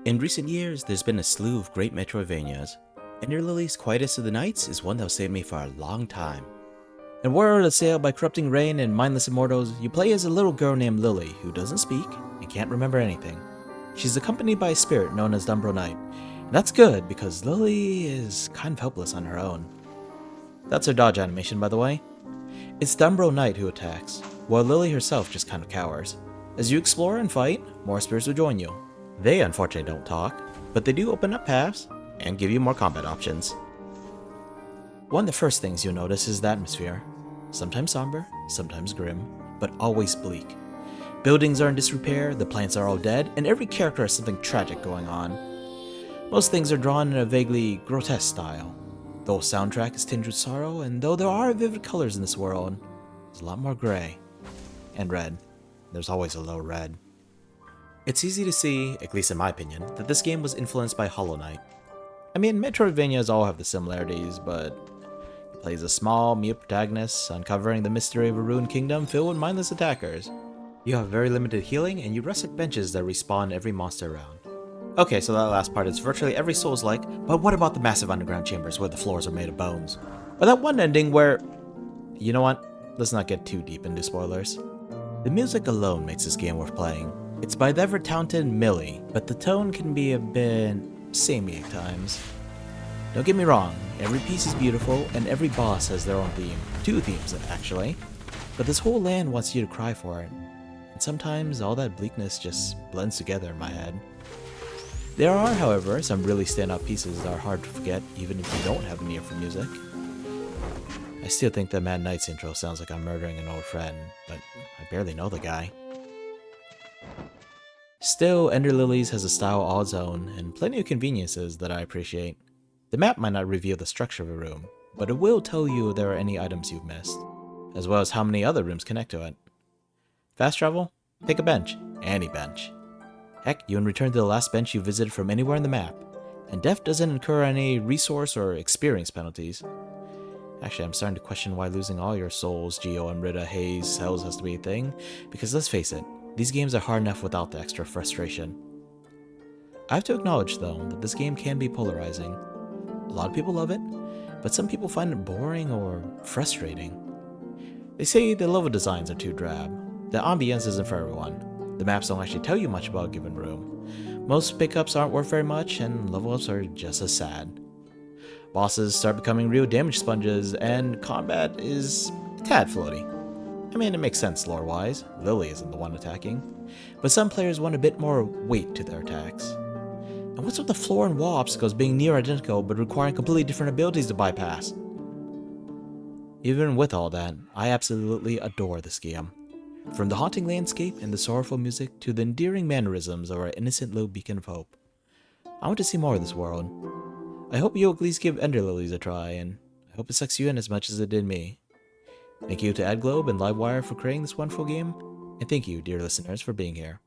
In recent years, there's been a slew of great Metroidvanias, and your Lilies' Quietest of the Nights is one that'll save me for a long time. In World assailed by corrupting rain and mindless immortals, you play as a little girl named Lily who doesn't speak and can't remember anything. She's accompanied by a spirit known as Dumbro Knight, and that's good because Lily is kind of helpless on her own. That's her dodge animation, by the way. It's Dumbro Knight who attacks, while Lily herself just kind of cowers. As you explore and fight, more spirits will join you. They unfortunately don't talk, but they do open up paths and give you more combat options. One of the first things you'll notice is the atmosphere. Sometimes somber, sometimes grim, but always bleak. Buildings are in disrepair, the plants are all dead, and every character has something tragic going on. Most things are drawn in a vaguely grotesque style. The whole soundtrack is tinged with sorrow, and though there are vivid colors in this world, there's a lot more gray. And red. There's always a low red. It's easy to see, at least in my opinion, that this game was influenced by Hollow Knight. I mean, Metroidvanias all have the similarities, but he plays a small, mute protagonist, uncovering the mystery of a ruined kingdom filled with mindless attackers. You have very limited healing, and you rest at benches that respawn every monster around. Okay, so that last part is virtually every Souls-like, but what about the massive underground chambers where the floors are made of bones? Or that one ending where... You know what? Let's not get too deep into spoilers. The music alone makes this game worth playing. It's by the ever-talented Millie, but the tone can be a bit samey at times. Don't get me wrong, every piece is beautiful, and every boss has their own theme. Two themes, actually. But this whole land wants you to cry for it. And sometimes all that bleakness just blends together in my head. There are, however, some really stand-out pieces that are hard to forget even if you don't have an ear for music. I still think the Mad Knight's intro sounds like I'm murdering an old friend, but I barely know the guy. Still, Ender Lilies has a style all its own, and plenty of conveniences that I appreciate. The map might not reveal the structure of a room, but it will tell you if there are any items you've missed, as well as how many other rooms connect to it. Fast travel? Pick a bench. Any bench. Heck, you can return to the last bench you visited from anywhere in the map, and death doesn't incur any resource or experience penalties. Actually, I'm starting to question why losing all your souls, Geo, Amrita, Haze, Hells has to be a thing, because let's face it, these games are hard enough without the extra frustration. I have to acknowledge, though, that this game can be polarizing. A lot of people love it, but some people find it boring or frustrating. They say the level designs are too drab, the ambience isn't for everyone, the maps don't actually tell you much about a given room, most pickups aren't worth very much, and level ups are just as sad. Bosses start becoming real damage sponges, and combat is a tad floaty. I mean, it makes sense lore-wise, Lily isn't the one attacking, but some players want a bit more weight to their attacks. And what's with the floor and wall obstacles being near identical but requiring completely different abilities to bypass? Even with all that, I absolutely adore this game. From the haunting landscape and the sorrowful music to the endearing mannerisms of our innocent little beacon of hope. I want to see more of this world. I hope you'll at least give Ender Lilies a try, and I hope it sucks you in as much as it did me. Thank you to AdGlobe and Livewire for creating this wonderful game, and thank you, dear listeners, for being here.